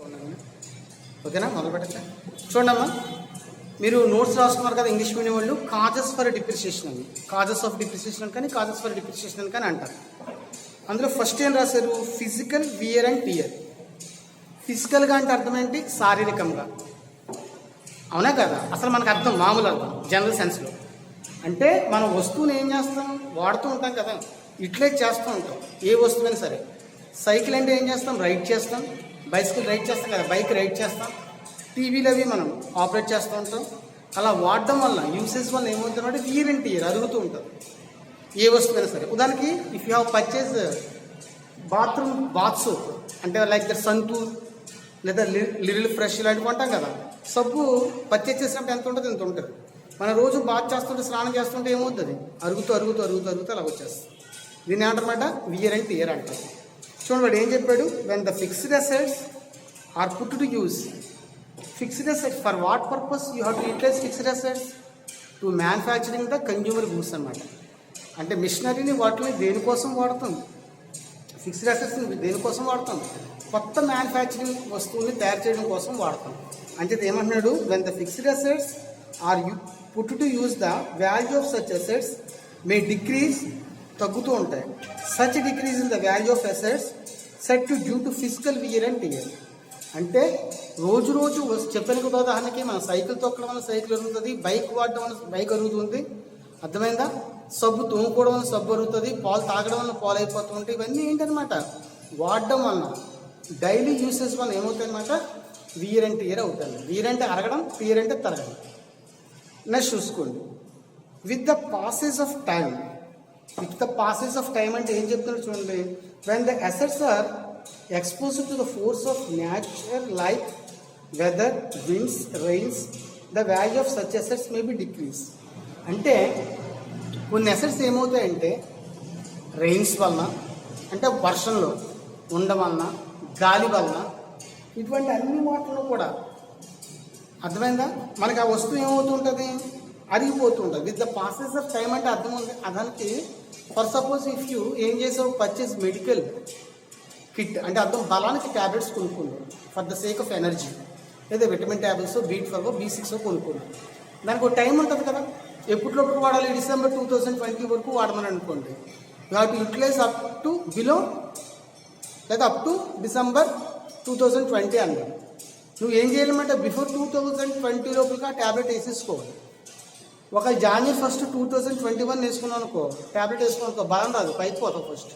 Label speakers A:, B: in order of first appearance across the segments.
A: చెప్పకుండా ఓకేనా, మొదలు పెట్టచ్చా? చూడమ్మా, మీరు నోట్స్ రాసుకున్నారు కదా ఇంగ్లీష్ మీడియం వాళ్ళు. కాజెస్ ఫర్ డిప్రిసియేషన్ అని, కాజెస్ ఆఫ్ డిప్రిసియేషన్ కానీ కాజెస్ ఫర్ డిప్రిసియేషన్ అని కానీ అంటారు. అందులో ఫస్ట్ ఏం రాశారు? Physical wear and tear. ఫిజికల్గా అంటే అర్థం ఏంటి? శారీరకంగా, అవునా కదా? అసలు మనకు అర్థం మామూలు అర్థం జనరల్ సెన్స్లో. అంటే మన వస్తువుని ఏం చేస్తాం? వాడుతూ ఉంటాం కదా, యూటిలైజ్ చేస్తూ ఉంటాం ఏ వస్తువైనా సరే. సైకిల్ అంటే ఏం చేస్తాం? రైడ్ చేస్తాం. బైసికల్ రైడ్ చేస్తాం కదా, బైక్ రైడ్ చేస్తాం. టీవీలు అవి మనం ఆపరేట్ చేస్తూ ఉంటాం. అలా వాడడం వల్ల, యూసేజ్ వల్ల ఏమవుతుందంటే వియర్ అండ్ టియర్ అరుగుతూ ఉంటుంది ఏ వస్తువైనా సరే. ఉదాహరణకి if you have purchase bath soap అంటే లైక్ ద సంతూర్ లేదా లిరిల్ ఫ్రెష్ ఇలాంటివి కొంటాం కదా. సబ్బు పర్చేజ్ చేసినప్పుడు ఎంత ఉంటుంది? ఇంత ఉంటుంది. మన రోజు బాత్ చేస్తుంటే, స్నానం చేస్తుంటే ఏమవుతుంది? అరుగుతూ అరుగుతూ అరుగుతూ అరుగుతూ అలా వచ్చేస్తుంది. దీన్ని ఏమంటారన్నమాట? వియర్ అండ్ టియర్ అంటారు. చూడండి వాడు ఏం చెప్పాడు? When the fixed assets are put to use. Fixed assets for what purpose you have to utilize fixed assets? To manufacturing the consumer goods అన్నమాట. అంటే మిషనరీని వాటిని దేనికోసం వాడతాం? ఫిక్స్డ్ అసెట్స్ని దేనికోసం వాడతాం? కొత్త మ్యానుఫ్యాక్చరింగ్ వస్తువుని తయారు చేయడం కోసం వాడతాం. అంటే ఏమంటున్నాడు? When the fixed assets are put to use the value of such assets may decrease, తగ్గుతూ ఉంటాయి. Such decrease in the value of assets set to due to physical wear and tear. అంటే రోజు రోజు చెప్పిన ఉదాహరణకి మనం సైకిల్ తొక్కడం వల్ల సైకిల్ అరుగుతుంది, బైక్ వాడడం వల్ల బైక్ అరుగుతుంది, అర్థమైందా? సబ్బు తోముకోవడం వల్ల సబ్బు అరుగుతుంది, పాలు తాగడం వల్ల పాలు అయిపోతూ ఉంటాయి. ఇవన్నీ ఏంటనమాట? వాడడం వల్ల, డైలీ యూసేజ్ వల్ల ఏమవుతాయి అనమాట? వియర్ అండ్ టియర్ అవుతుంది. వియర్ అంటే అరగడం, టియర్ అంటే తరగడం. నెక్స్ట్ చూసుకోండి, with the passage of time. With the passage of time అంటే ఏం చెప్తున్నారు చూడండి. When the assets are exposed to the force of nature like weather, winds, rains, the value of such assets may be decreased. అంటే కొన్ని assets ఏమవుతాయంటే rains వలన, అంటే వర్షంలో ఉండడం వలన, గాలి వలన, ఇటువంటి అన్ని వాటిలో కూడా అర్థమైందా మనకి ఆ వస్తువు ఏమవుతుంటుంది? అరిగిపోతుంటుంది. With the passes of time అంటే అర్థం ఉంది. అదానికి ఫర్ సపోజ్ ఇఫ్ యూ ఏం చేసావు? పర్చేస్ మెడికల్ కిట్ అంటే అర్థం బలానికి ట్యాబ్లెట్స్ కొనుక్కున్నాం for the sake of energy, లేదా విటమిన్ ట్యాబ్లెట్స్ B12 B6 కొనుక్కున్నాం. దానికి ఒక టైం ఉంటుంది కదా, ఎప్పటిలోపు వాడాలి? డిసెంబర్ 2020 వరకు వాడమని అనుకోండి. You have to utilize up to below లేదా అప్ టు డిసెంబర్ 2020 అన్నాడు. నువ్వు ఏం చేయాలన్నమాట? బిఫోర్ 2020 లోపలిగా ట్యాబ్లెట్ వేసేసుకోవాలి. ఒక జనవరి 1 2021 వేసుకున్నావు అనుకో, ట్యాబ్లెట్ వేసుకున్నావు అనుకో, బలం రాదు, పైకి పోతావు first.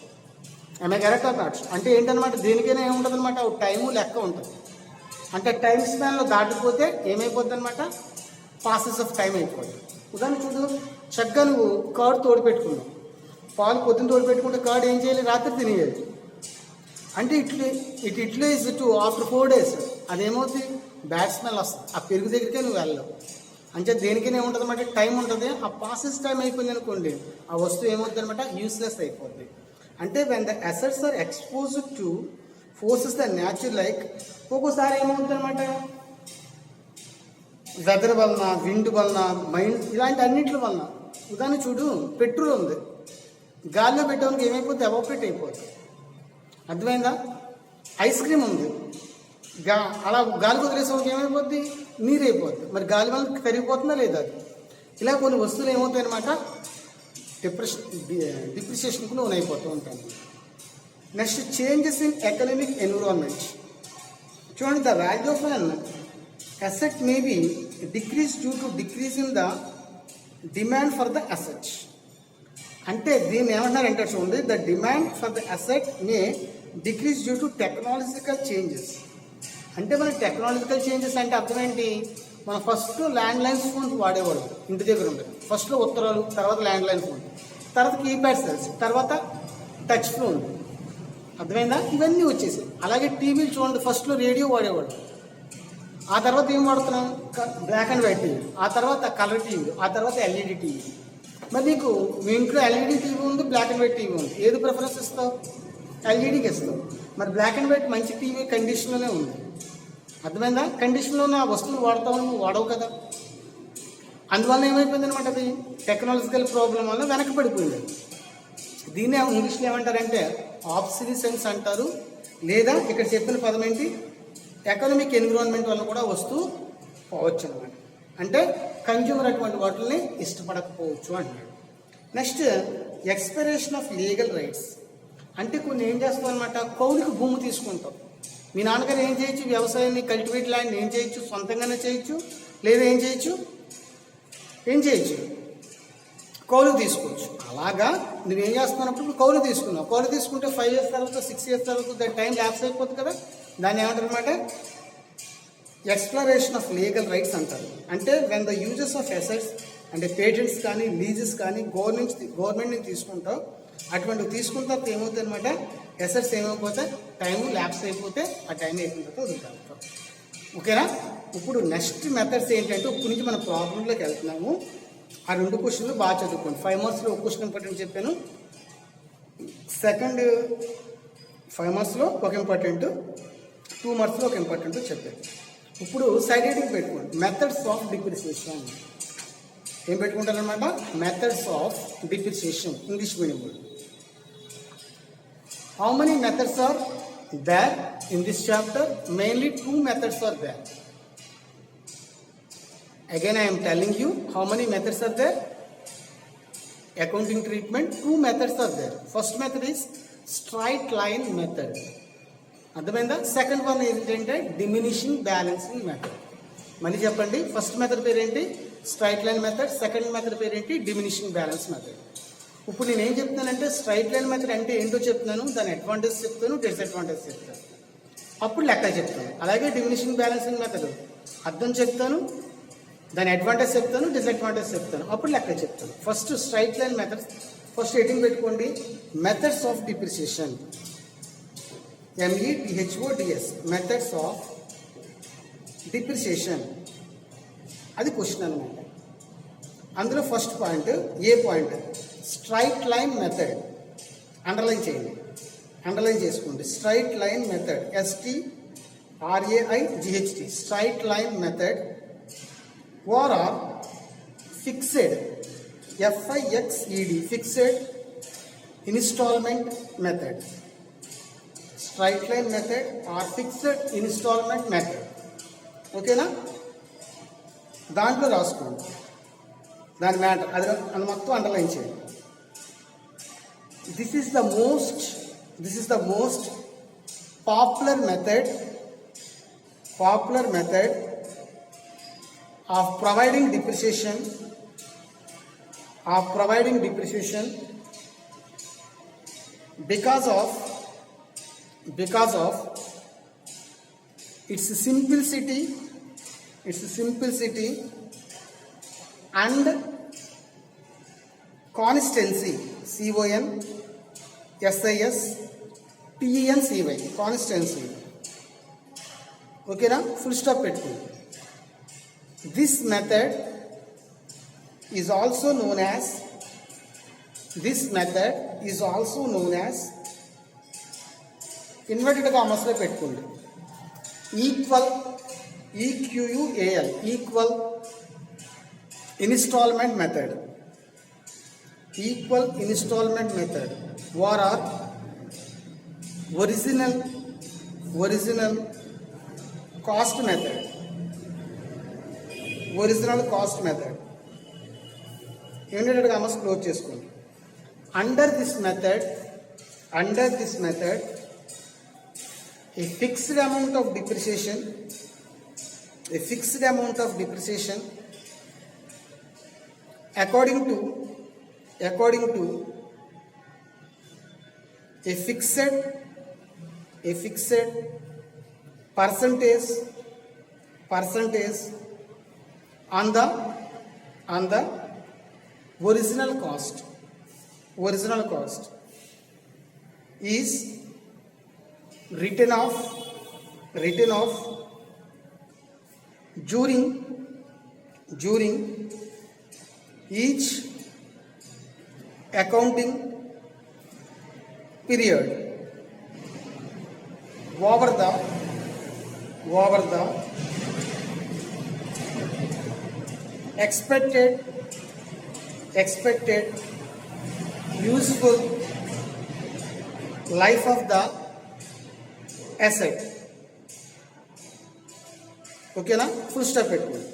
A: I correct or not? అంటే ఏంటనమాట? దేనికైనా ఏముంటుంది అనమాట? టైము లెక్క ఉంటుంది. అంటే టైం స్పాన్లో దాటిపోతే ఏమైపోద్ది అనమాట? పాసెస్ ఆఫ్ టైం అయిపోద్ది. ఉదాహరణ చూడు, చక్కగా నువ్వు కర్డ్ తోడు పెట్టుకున్నావు, పాలు పొద్దున్న తోడు పెట్టుకుంటే కర్డ్ ఏం చేయాలి? రాత్రి తినేయాలి. అంటే ఇట్లే ఇస్ టు ఆఫ్టర్ 4 days అదేమవుతుంది? బ్యాడ్ స్మెల్ వస్తుంది. ఆ పెరుగు దగ్గరికే నువ్వు వెళ్ళవు. అంటే దేనికైనా ఏముంటుంది అనమాట? టైం ఉంటుంది. ఆ పాసెస్ టైం అయిపోయింది అనుకోండి, ఆ వస్తువు ఏమవుతుంది అనమాట? యూస్లెస్ అయిపోద్ది. అంటే when the assets are exposed to forces the natural like, ఒక్కోసారి ఏమవుతుంది అనమాట? వెదర్ వలన, విండ్ వలన, మైండ్ ఇలాంటి అన్నింటి వలన. ఉదాహరణ చూడు, పెట్రోల్ ఉంది, గాలిలో పెట్టడానికి ఏమైపోతుంది? ఎవాపరేట్ అయిపోతుంది. అర్థమైందా? ఐస్ క్రీమ్ ఉంది, అలా గాలి వదిలేసరికి ఏమైపోద్ది? నీరు అయిపోద్ది. మరి గాలి వల్ల కరిగిపోతుందా లేదా? అది ఇలా కొన్ని వస్తువులు ఏమవుతాయి అనమాట? డిప్రిసియేషన్కు లోన్ అయిపోతూ ఉంటాను. Next, changes in economic environment. చూడండి, the value of an asset may be decrease due to decrease in the demand for the asset. అంటే దీన్ని ఏమంటారంటే చూడండి, the demand for the asset may decrease due to technological changes. అంటే మన technological changes అంటే అర్థం ఏంటి? మనం ఫస్ట్ ల్యాండ్ లైన్ ఫోన్స్ వాడేవాడు, ఇంటి దగ్గర ఉండేది. ఫస్ట్లో ఉత్తరాలు, తర్వాత ల్యాండ్ లైన్ ఫోన్, తర్వాత కీప్యాడ్ సెల్స్, తర్వాత టచ్ ఫోన్. అర్థమైందా? ఇవన్నీ వచ్చేసాయి. అలాగే టీవీలు చూడండి, ఫస్ట్లో రేడియో వాడేవాడు, ఆ తర్వాత ఏం వాడుతున్నాం? బ్లాక్ అండ్ వైట్ టీవీ, ఆ తర్వాత కలర్ టీవీ, ఆ తర్వాత LED టీవీ. మరి నీకు మీ ఇంట్లో LED టీవీ ఉంది, బ్లాక్ అండ్ వైట్ టీవీ ఉంది, ఏది ప్రిఫరెన్స్ ఇస్తావు? LEDకి ఇస్తావు. మరి బ్లాక్ అండ్ వైట్ మంచి టీవీ కండిషన్లోనే ఉంది. అర్థమైందా? కండిషన్లో ఉన్న వస్తువులు వాడతామని నువ్వు వాడవు కదా. అందువల్ల ఏమైపోయింది అనమాట? అది టెక్నాలజికల్ ప్రాబ్లం వల్ల వెనకబడిపోయింది. దీన్నే ఇంగ్లీష్లో ఏమంటారంటే ఆబ్సిలిసెన్స్ అంటారు, లేదా ఇక్కడ చెప్పిన పదం ఏంటి? ఎకనామిక్ ఎన్విరాన్మెంట్ వల్ల కూడా వస్తూ పోవచ్చు అనమాట. అంటే కన్జ్యూమర్ అటువంటి వాటిని ఇష్టపడకపోవచ్చు అంటున్నాడు. Next expiration of legal rights. అంటే కొన్ని ఏం చేస్తాం అనమాట, కౌలుకి భూమి తీసుకుంటాం. మీ నాన్నగారు ఏం చేయొచ్చు, వ్యవసాయాన్ని కల్టివేట్ ల్యాండ్ ఏం చేయొచ్చు, సొంతంగానే చేయొచ్చు, లేదా ఏం చేయొచ్చు కౌలుకు తీసుకోవచ్చు. అలాగా నువ్వేం చేస్తున్నప్పుడు కౌలు తీసుకున్నావు. కౌలు తీసుకుంటే 5 years తర్వాత 6 years తర్వాత దాని టైం ల్యాప్స్ అయిపోతుంది కదా. దాన్ని ఏమంటారు అనమాట, ఎక్స్ప్లోరేషన్ ఆఫ్ లీగల్ రైట్స్ అంటారు. అంటే when the uses of assets అంటే పేటెంట్స్ కానీ లీజెస్ కానీ గవర్నమెంట్ నుంచి తీసుకుంటావు. అటువంటివి తీసుకున్న తర్వాత ఏమవుతుంది అనమాట, అసెట్స్ ఏమైపోతే టైం ల్యాప్స్ అయిపోతే ఆ టైం అయిపోయిన తర్వాత వదులుతాం. ఓకేనా. ఇప్పుడు నెక్స్ట్ మెథడ్స్ ఏంటంటే ఇప్పుడు నుంచి మన ప్రాబ్లంలోకి వెళ్తున్నాము. ఆ 2 క్వశ్చన్లు బాగా చదువుకోండి. 5 marksలో ఒక క్వశ్చన్ ఇంపార్టెంట్ చెప్పాను. సెకండ్ 5 marksలో ఒక ఇంపార్టెంట్, 2 marksలో ఒక ఇంపార్టెంట్ చెప్పాను. ఇప్పుడు సైడ్ హెడింగ్ పెట్టుకోండి, మెథడ్స్ ఆఫ్ డిప్రిసియేషన్. ఏం పెట్టుకుంటారనమాట, methods of depreciation, English medium word. How many methods are there in this chapter? Mainly 2 methods are there. Again I am telling you how many methods are there. Accounting treatment, 2 methods are there. First method is straight line method. అర్థమైందా? Second one ఏంటంటే diminishing balancing method. మళ్ళీ చెప్పండి, first method పేరేంటి, straight line method. Second method పేరేంటి, diminishing balance method. ఇప్పుడు నేను ఏం చెప్తున్నానంటే స్ట్రైట్ లైన్ మెథడ్ అంటే ఏంటో చెప్తున్నాను, దాని అడ్వాంటేజ్ చెప్తాను, డిసడ్వాంటేజ్ చెప్తాను, అప్పుడు లెక్క చెప్తాను. అలాగే డిమినిషింగ్ బ్యాలెన్సింగ్ మెథడ్ అర్థం చెప్తాను, దాని అడ్వాంటేజ్ చెప్తాను, డిసడ్వాంటేజ్ చెప్తాను, అప్పుడు లెక్క చెప్తాను. First straight line method. First heading పెట్టుకోండి, methods of depreciation. METHODS, methods of depreciation. అది క్వశ్చన్ అనమాట. అందులో first point, A point, straight line method. Underline చేయండి, అండర్లైన్ చేసుకోండి. Straight line method, STRAIGHT, straight line method. Or fixed, FIXED, fixed installment method. Straight line method or fixed installment method. ఓకేనా? దాంట్లో రాసుకోండి దాని matter, అది మొత్తం అండర్లైన్ చేయండి. This is the most popular method of providing depreciation because of its simplicity and consistency. CONSISTENCY, consistency. ఓకేనా? Full stop పెట్టుకోండి. This method is also known as inverted కామర్స్లో పెట్టుకోండి, equal equal instalment method. or original cost method. Original cost method. Inverted commas close చేసుకోండి. Under this method a fixed amount of depreciation according to a fixed percentage on the original cost is written off during each accounting period over the expected useful life of the asset. ఓకేనా, full stop పెట్టుకోండి.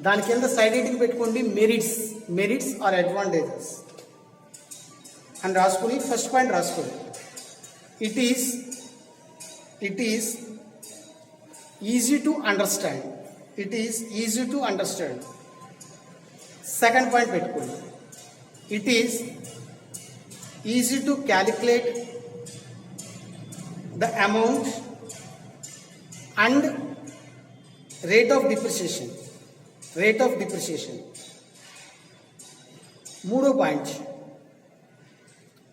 A: దాని కింద side heading పెట్టుకోండి merits or advantages అని రాసుకుని first point రాసుకోండి. It is easy to understand. Second point పెట్టుకోండి. It is easy to calculate the amount and rate of depreciation. మూడో point,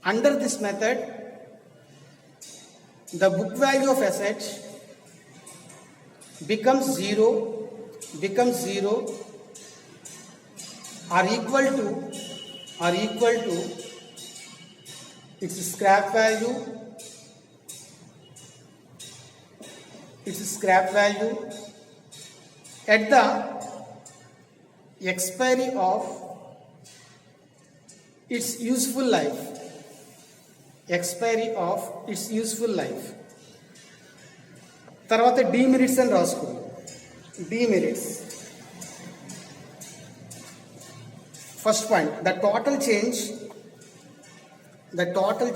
A: under this method the book value of asset becomes zero or equal to its scrap value at the expiry of its useful life. తర్వాత demerits అని రాసుకోండి. First point, the total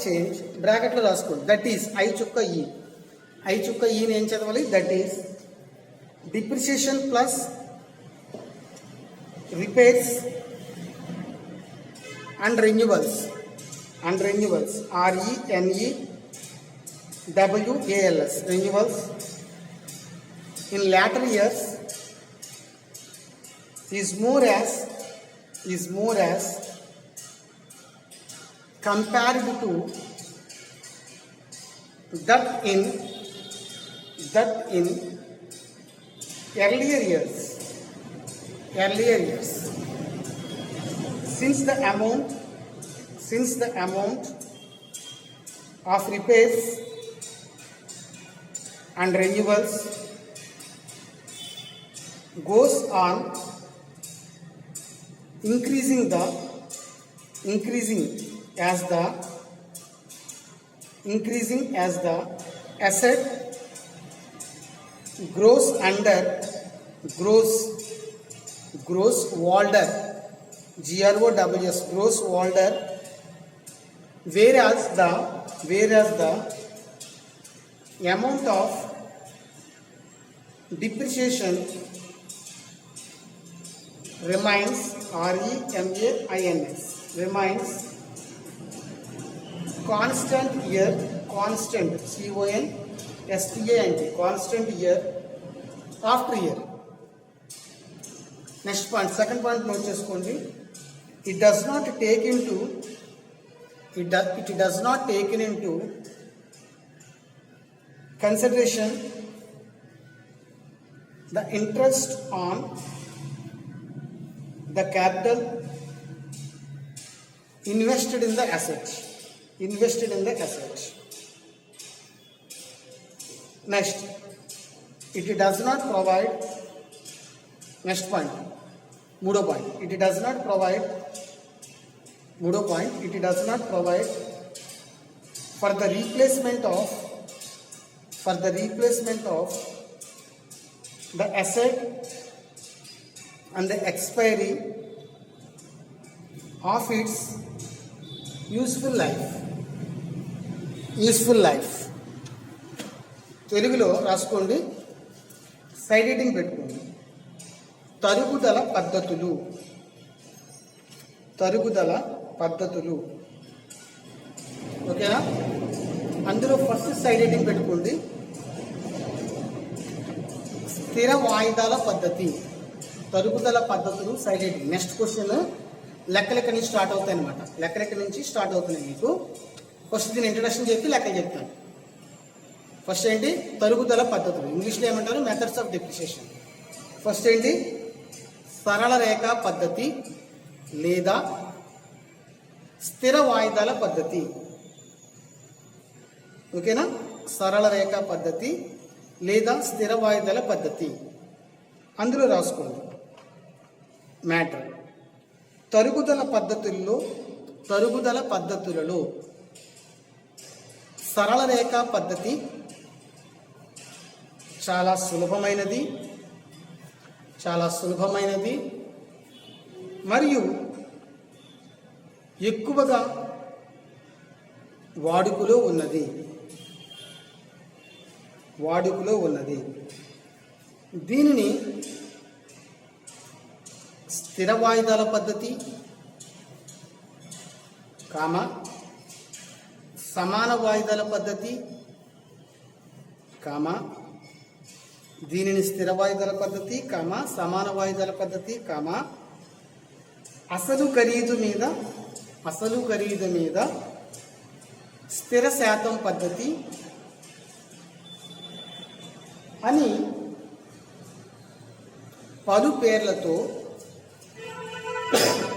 A: change బ్రాకెట్లో రాసుకోండి. That is I చుక్క ఈని ఏం చదవాలి? That is depreciation plus repairs and renewals RENEWALS renewals in latter years is more as compared to that in earlier years since the amount of repairs and renewals goes on increasing as the asset grows older, grows older, whereas the amount of depreciation remains remains constant year after year. Next point, second point note cheskondi. It does not take into consideration the interest on the capital invested in the asset. Next, it does not provide. Next point, మూడో point, it does not provide for the replacement of the asset and the expiry of its useful life. తెలుగులో రాసుకోండి, side heading పెట్టుకోండి. తరుగుదల పద్ధతులు. ఓకేనా? అందులో first side heading పెట్టుకోండి, స్థిర వాయిదాల పద్ధతి. తరుగుదల పద్ధతులు సైడ్ హెడ్డింగ్. నెక్స్ట్ క్వశ్చన్ లెక్కలెక్క నుంచి స్టార్ట్ అవుతాయి అనమాట. లెక్కలెక్క నుంచి స్టార్ట్ అవుతున్నాయి మీకు. ఫస్ట్ దీని ఇంట్రడక్షన్ చెప్పి లెక్కలు చెప్తాను. ఫస్ట్ ఏంటి? తరుగుదల పద్ధతులు. ఇంగ్లీష్లో ఏమంటారు? Methods of depreciation. ఫస్ట్ ఏంటి? సరళ రేఖా పద్ధతి లేదా స్థిర వాయిదాల పద్ధతి. ఓకేనా? సరళ రేఖా పద్ధతి లేదా స్థిర వాయిదాల పద్ధతి. అందులో రాసుకోండి మ్యాటర్. తరుగుదల పద్ధతులలో సరళ రేఖా పద్ధతి చాలా సులభమైనది, చాలా సులభమైనది మరియు ఎక్కువగా వాడుకలో ఉన్నది. దీనిని స్థిర వాయిదాల పద్ధతి, సమాన వాయిదాల పద్ధతి, దీనిని స్థిర వాయిదాల పద్ధతి, సమాన వాయిదాల పద్ధతి, అసలు ఖరీదు మీద స్థిర శాతం పద్ధతి అని పలు పేర్లతో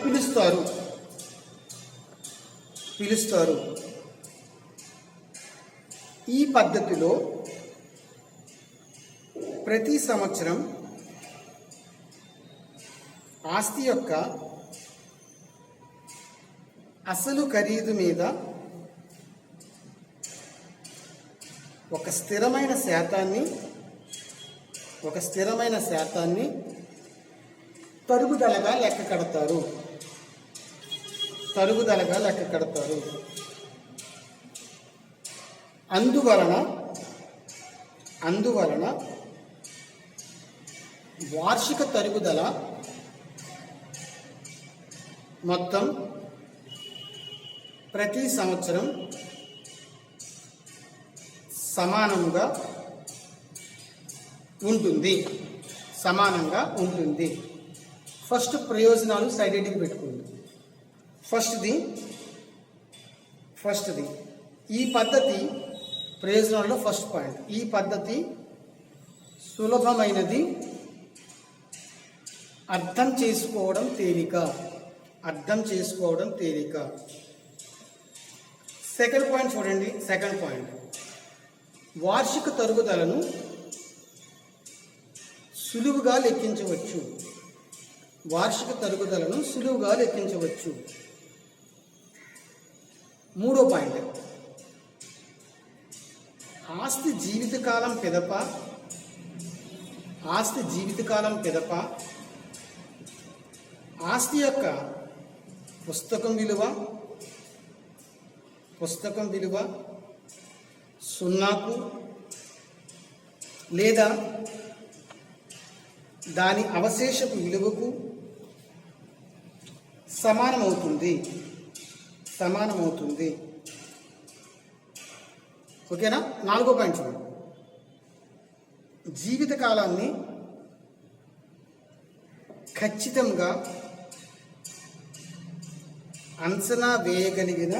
A: పిలుస్తారు. ఈ పద్ధతిలో ప్రతి సంవత్సరం ఆస్తి యొక్క అసలు ఖరీదు మీద ఒక స్థిరమైన శాతాన్ని తరుగుదలగా లెక్క కడతారు. అందువలన వార్షిక తరుగుదల మొత్తం ప్రతి సంవత్సరం సమానంగా ఉంటుంది. ఫస్ట్ ప్రయోజనాలు సైడ్ హెడ్డింగ్ పెట్టుకోండి. ఫస్ట్ది ఈ పద్ధతి ప్రయోజనాల్లో ఫస్ట్ పాయింట్. ఈ పద్ధతి సులభమైనది, అర్థం చేసుకోవడం తేలిక. సెకండ్ పాయింట్ చూడండి. సెకండ్ పాయింట్, వార్షిక తరుగుదలను సులువుగా లెక్కించవచ్చు. మూడో పాయింట్, ఆస్తి జీవితకాలం పిదప ఆస్తి యొక్క పుస్తకం విలువ సున్నాకు లేదా దాని అవశేషపు విలువకు సమానమవుతుంది. ఓకేనా? నాలుగో పాయింట్ చూడండి. జీవితకాలాన్ని ఖచ్చితంగా అంచనా వేయగలిగిన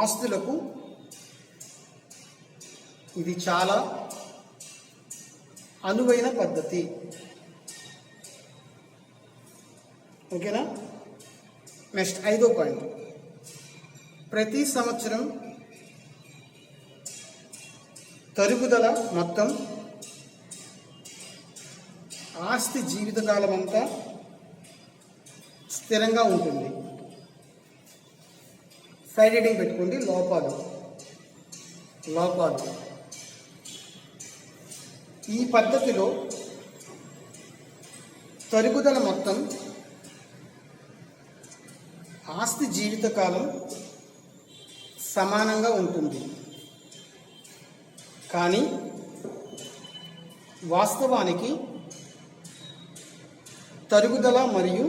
A: ఆస్తులకు ఇది చాలా అనువైన పద్ధతి. ఓకేనా? నెక్స్ట్ ఐదో పాయింట్, ప్రతి సంవత్సరం తరుగుదల మొత్తం ఆస్తి జీవితకాలం అంతా స్థిరంగా ఉంటుంది. సైడ్ హెడ్డింగ్ పెట్టుకోండి. లోపాలు. ఈ పద్ధతిలో తరుగుదల మొత్తం ఆస్తి జీవితకాలం సమానంగా ఉంటుంది, కానీ వాస్తవానికి తరుగుదల మరియు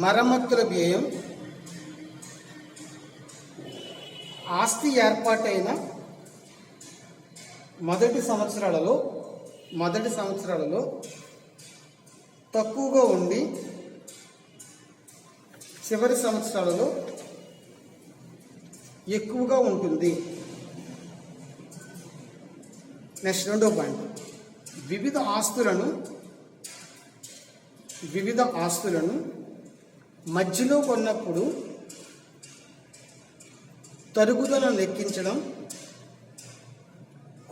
A: మరమ్మతుల వ్యయం ఆస్తి ఏర్పాటైన మొదటి సంవత్సరాలలో తక్కువగా ఉండి చివరి సంవత్సరాలలో ఎక్కువగా ఉంటుంది. నెక్స్ట్ రెండో పాయింట్, వివిధ ఆస్తులను మధ్యలో కొన్నప్పుడు తరుగుదలను లెక్కించడం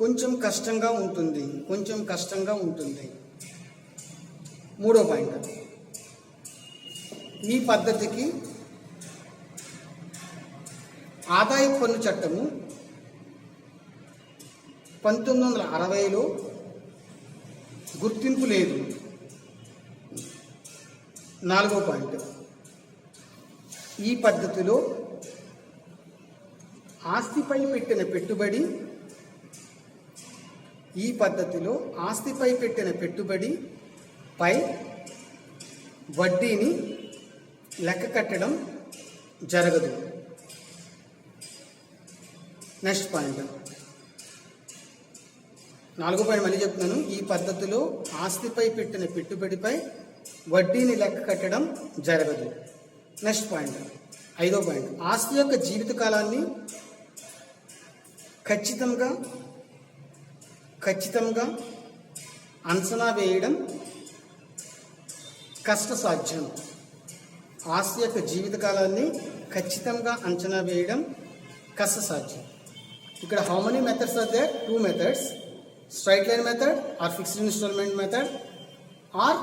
A: కొంచెం కష్టంగా ఉంటుంది. మూడో పాయింట్, ఈ పద్ధతికి ఆదాయ పన్ను చట్టము 1960లో గుర్తింపు లేదు. 4వ పాయింట్, ఈ పద్ధతిలో ఆస్తిపై పెట్టిన పెట్టుబడి పై వడ్డీని లెక్క కట్టడం జరగదు. నెక్స్ట్ పాయింట్, 4వ పాయింట్ మళ్ళీ చెప్తున్నాను. ఈ పద్ధతిలో ఆస్తిపై పెట్టిన పెట్టుబడిపై వడ్డీని లెక్క కట్టడం జరగదు. నెక్స్ట్ పాయింట్, 5వ పాయింట్, ఆస్తి యొక్క జీవితకాలాన్ని ఖచ్చితంగా అంచనా వేయడం కష్టసాధ్యం. ఆస్తి యొక్క జీవితకాలాన్ని ఖచ్చితంగా అంచనా వేయడం కష్టసాధ్యం. ఇక్కడ how many methods are there? 2 methods, straight line method or fixed installment method or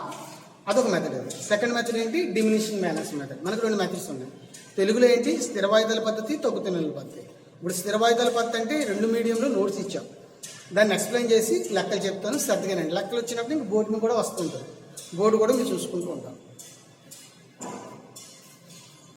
A: అదొక మెథడ్. అది సెకండ్ మెథడ్ ఏంటి? Diminishing balance method. మనకు 2 మెథడ్స్ ఉన్నాయి. తెలుగులో ఏంటి? స్థిర వాయిదాల పద్ధతి, తగ్గుతున్న నెలల పద్ధతి. ఇప్పుడు స్థిర వాయిదాల పద్ధతి అంటే 2 మీడియంలో నోట్స్ ఇచ్చాం, దాన్ని ఎక్స్ప్లెయిన్ చేసి లెక్కలు చెప్తాను. శ్రద్ధగానండి. లెక్కలు వచ్చినప్పుడు ఇంక బోర్డు కూడా వస్తుంటుంది, బోర్డు కూడా మీరు చూసుకుంటూ ఉంటాం.